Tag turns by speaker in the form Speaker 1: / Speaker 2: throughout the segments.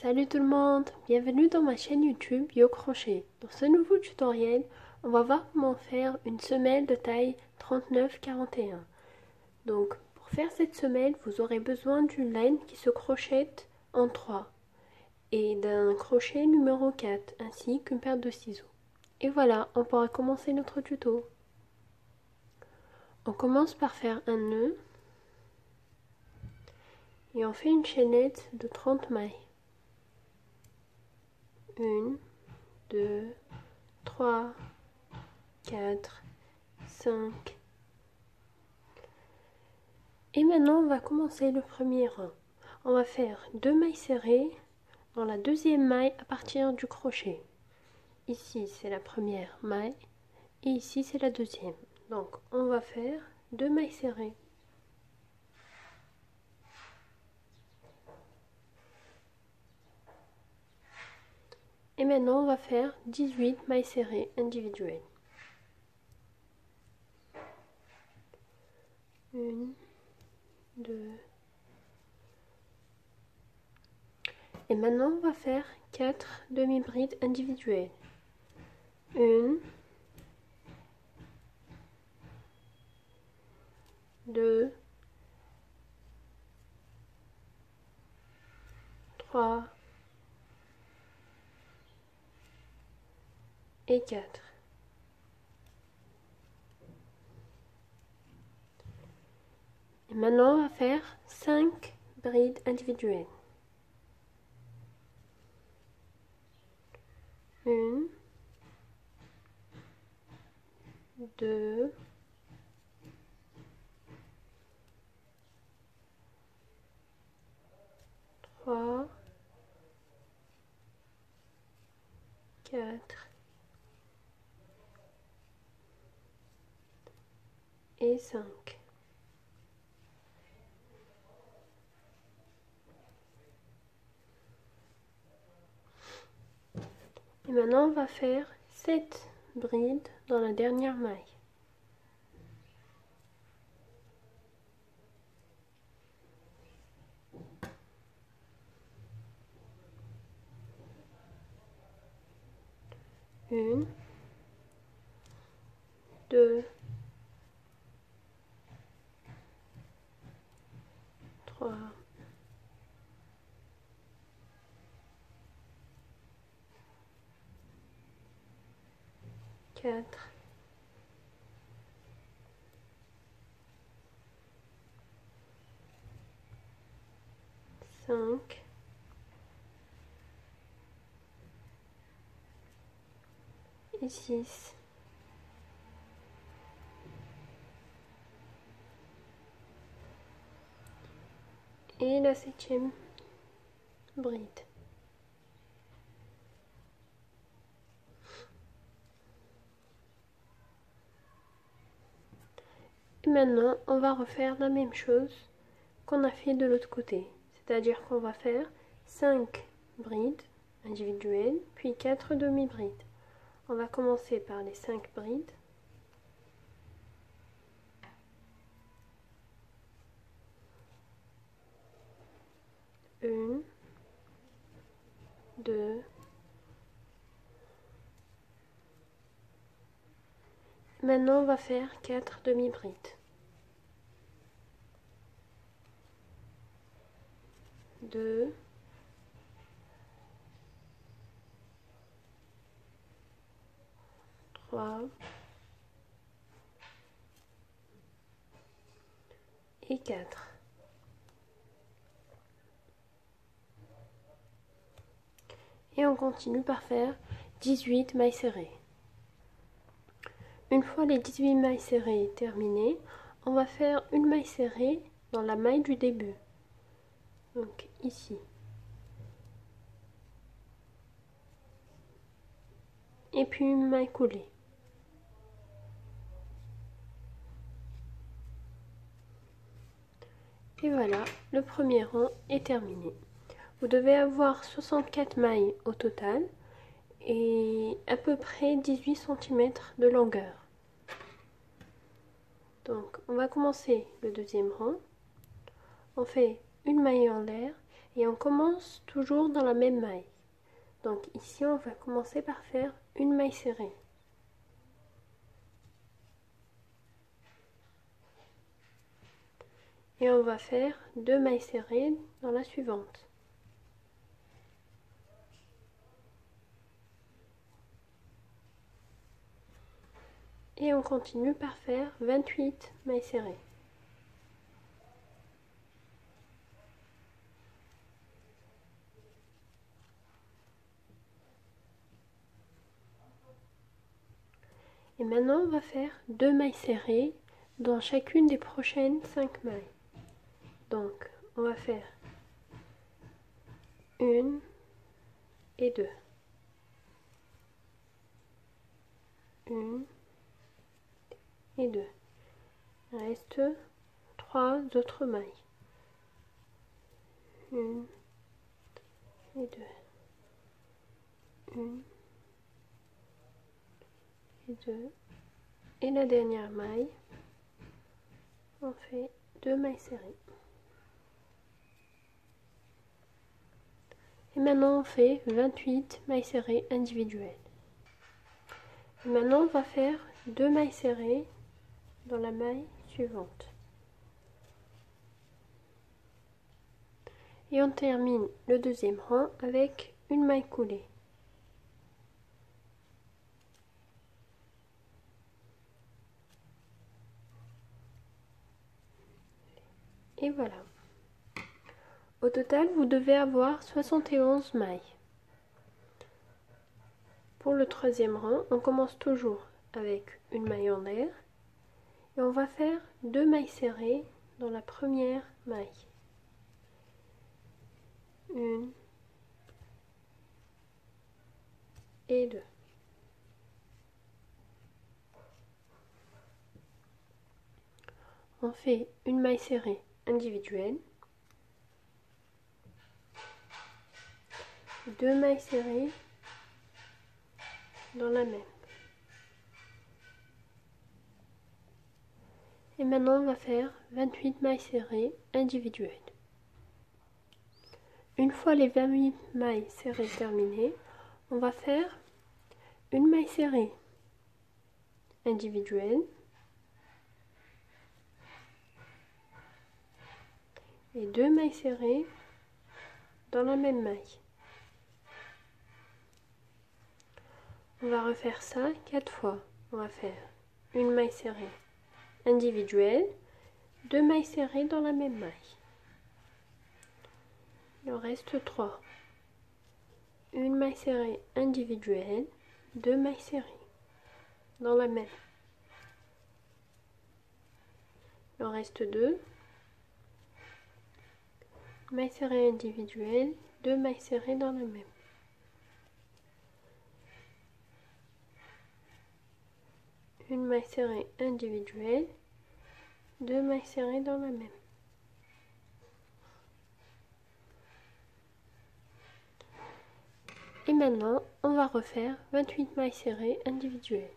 Speaker 1: Salut tout le monde, bienvenue dans ma chaîne YouTube Yo Crochet. Dans ce nouveau tutoriel, on va voir comment faire une semelle de taille 39-41. Donc pour faire cette semelle, vous aurez besoin d'une laine qui se crochette en 3 et d'un crochet numéro 4 ainsi qu'une paire de ciseaux. Et voilà, on pourra commencer notre tuto. On commence par faire un nœud et on fait une chaînette de 30 mailles. 1, 2, 3, 4, 5. Et maintenant, on va commencer le premier rang. On va faire 2 mailles serrées dans la deuxième maille à partir du crochet. Ici, c'est la première maille et ici, c'est la deuxième. Donc, on va faire 2 mailles serrées. Et maintenant, on va faire 18 mailles serrées individuelles. 1, 2. Et maintenant, on va faire 4 demi-brides individuelles. 1, 2, 3 et 4. Et maintenant, on va faire 5 brides individuelles. 1, 2, 3, 4 et 5. Et maintenant, on va faire 7 brides dans la dernière maille. 1, 2, 3, 4, 5 et 6. Et la 7e bride. Et maintenant, on va refaire la même chose qu'on a fait de l'autre côté. C'est-à-dire qu'on va faire 5 brides individuelles, puis 4 demi-brides. On va commencer par les 5 brides. 1, 2, maintenant on va faire 4 demi-brides. 2, 3 et 4. Et on continue par faire 18 mailles serrées. Une fois les 18 mailles serrées terminées, on va faire une maille serrée dans la maille du début. Donc ici. Et puis une maille coulée. Et voilà, le premier rang est terminé. Vous devez avoir 64 mailles au total et à peu près 18 cm de longueur. Donc on va commencer le deuxième rang. On fait une maille en l'air Et on commence toujours dans la même maille. Donc ici on va commencer par faire une maille serrée. Et on va faire 2 mailles serrées dans la suivante. Et on continue par faire 28 mailles serrées. Et maintenant on va faire 2 mailles serrées dans chacune des prochaines 5 mailles. Donc on va faire 1 et 2. 1 et 2. Il reste 3 autres mailles. 1 et 2. 1 et 2. Et la dernière maille, on fait 2 mailles serrées. Et maintenant on fait 28 mailles serrées individuelles. Et maintenant on va faire 2 mailles serrées dans la maille suivante. Et on termine le deuxième rang avec une maille coulée. Et voilà. Au total, vous devez avoir 71 mailles. Pour le troisième rang, on commence toujours avec une maille en l'air. Et on va faire 2 mailles serrées dans la première maille. 1 et 2. On fait une maille serrée individuelle. 2 mailles serrées dans la même. Et maintenant on va faire 28 mailles serrées individuelles. Une fois les 28 mailles serrées terminées, on va faire une maille serrée individuelle et 2 mailles serrées dans la même maille. On va refaire ça 4 fois. On va faire une maille serrée individuelle, 2 mailles serrées dans la même maille. Il en reste 3. Une maille serrée individuelle, 2 mailles serrées dans la même. Il en reste 2. Maille serrée individuelle, 2 mailles serrées dans la même. Une maille serrée individuelle, 2 mailles serrées dans la même. Et maintenant, on va refaire 28 mailles serrées individuelles.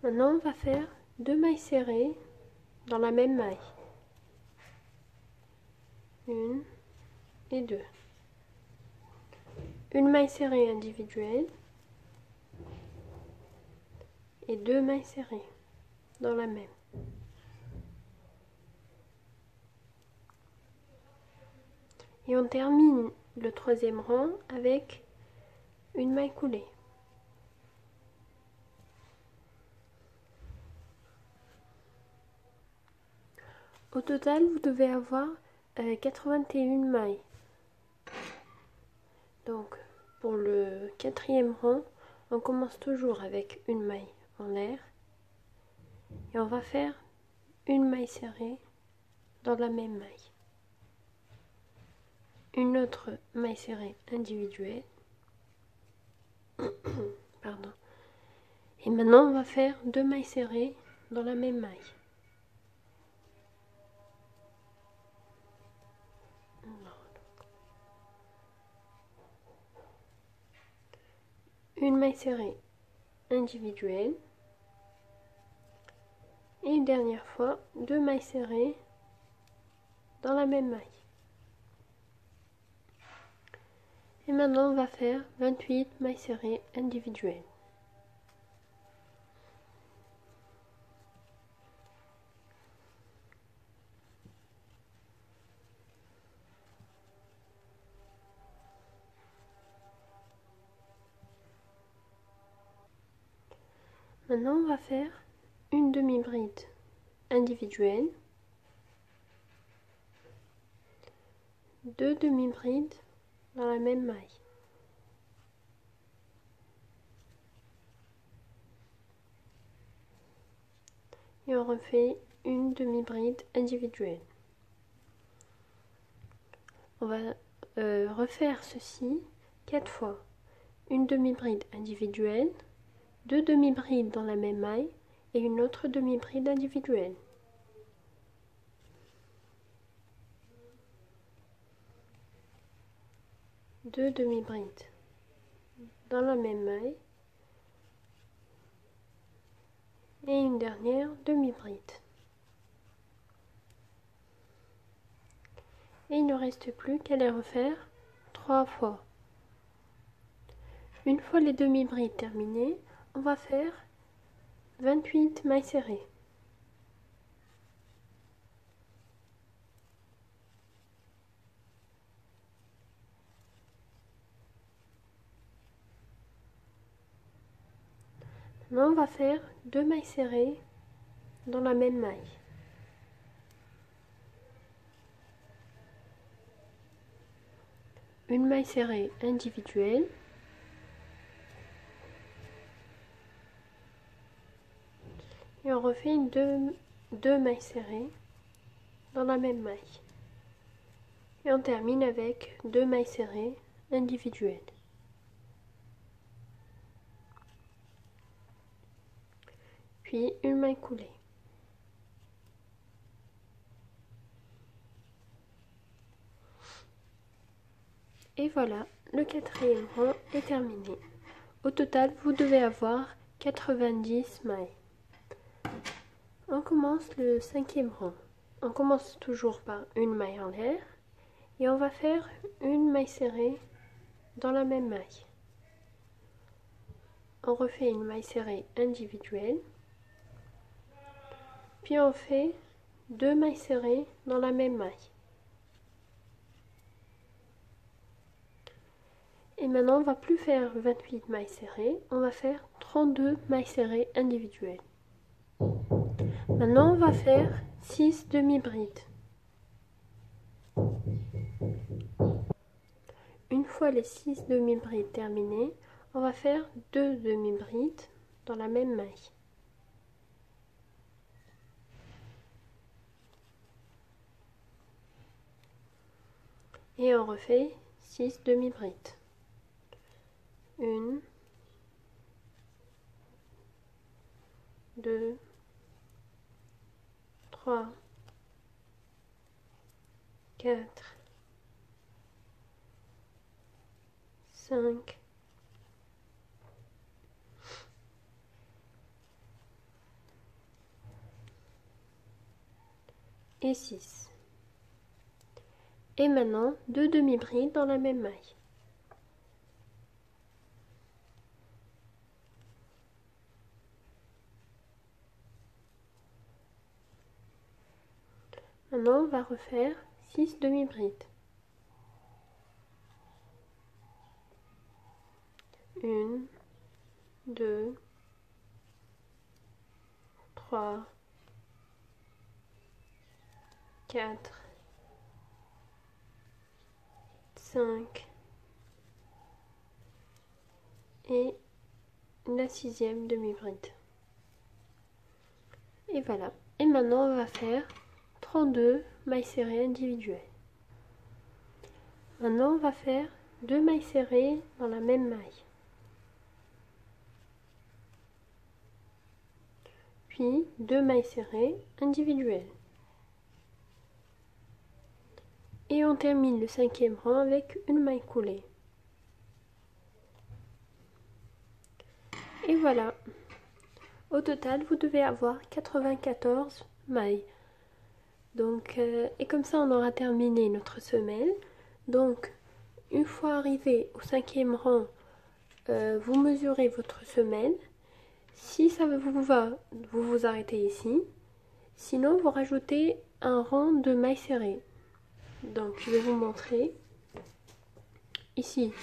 Speaker 1: Maintenant, on va faire 2 mailles serrées dans la même maille. 1 et 2. Une maille serrée individuelle et 2 mailles serrées dans la même. Et on termine le troisième rang avec une maille coulée. Au total, vous devez avoir 81 mailles. Donc, pour le quatrième rang, on commence toujours avec une maille en l'air. Et on va faire une maille serrée dans la même maille. Une autre maille serrée individuelle. Pardon. Et maintenant, on va faire 2 mailles serrées dans la même maille. Une maille serrée individuelle. Et une dernière fois, 2 mailles serrées dans la même maille. Et maintenant on va faire 28 mailles serrées individuelles. Maintenant on va faire une demi-bride individuelle, 2 demi-brides dans la même maille. Et on refait une demi-bride individuelle. On va refaire ceci 4 fois. Une demi-bride individuelle, 2 demi-brides dans la même maille et une autre demi-bride individuelle. Deux demi-brides dans la même maille et une dernière demi-bride. Et il ne reste plus qu'à les refaire 3 fois. Une fois les demi-brides terminées, on va faire 28 mailles serrées. Maintenant, on va faire 2 mailles serrées dans la même maille. Une maille serrée individuelle. Et on refait deux mailles serrées dans la même maille. Et on termine avec 2 mailles serrées individuelles. Puis une maille coulée. Et voilà, le 4e rang est terminé. Au total, vous devez avoir 90 mailles. On commence le 5e rang. On commence toujours par une maille en l'air et on va faire une maille serrée dans la même maille. On refait une maille serrée individuelle, puis on fait 2 mailles serrées dans la même maille. Et maintenant, on ne va plus faire 28 mailles serrées, on va faire 32 mailles serrées individuelles. Maintenant, on va faire 6 demi-brides. Une fois les 6 demi-brides terminées, on va faire 2 demi-brides dans la même maille. Et on refait 6 demi-brides. 1, 2, 3, 4, 5, et 6. Et maintenant, 2 demi-brides dans la même maille. Maintenant, on va refaire 6 demi-brides. 1, 2, 3, 4, 5 et la 6e demi-bride. Et voilà. Et maintenant, on va faire 32 mailles serrées individuelles. Maintenant, on va faire 2 mailles serrées dans la même maille. Puis 2 mailles serrées individuelles. Et on termine le 5e rang avec une maille coulée. Et voilà. Au total, vous devez avoir 94 mailles. Donc, et comme ça, on aura terminé notre semelle. Donc, une fois arrivé au 5e rang, vous mesurez votre semelle. Si ça vous va, vous vous arrêtez ici. Sinon, vous rajoutez un rang de mailles serrées. Donc, je vais vous montrer. Ici,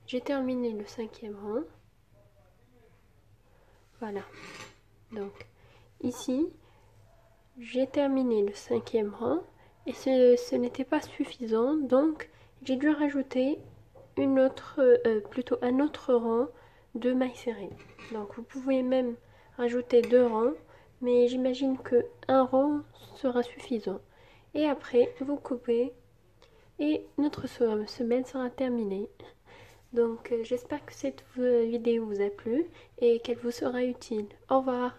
Speaker 1: j'ai terminé le 5e rang. Voilà. Donc, ici, j'ai terminé le 5e rang. Et ce n'était pas suffisant. Donc, j'ai dû rajouter plutôt un autre rang de mailles serrées. Donc, vous pouvez même rajouter 2 rangs. Mais j'imagine que un rang sera suffisant. Et après, vous coupez et notre semelle sera terminée. Donc j'espère que cette vidéo vous a plu et qu'elle vous sera utile. Au revoir.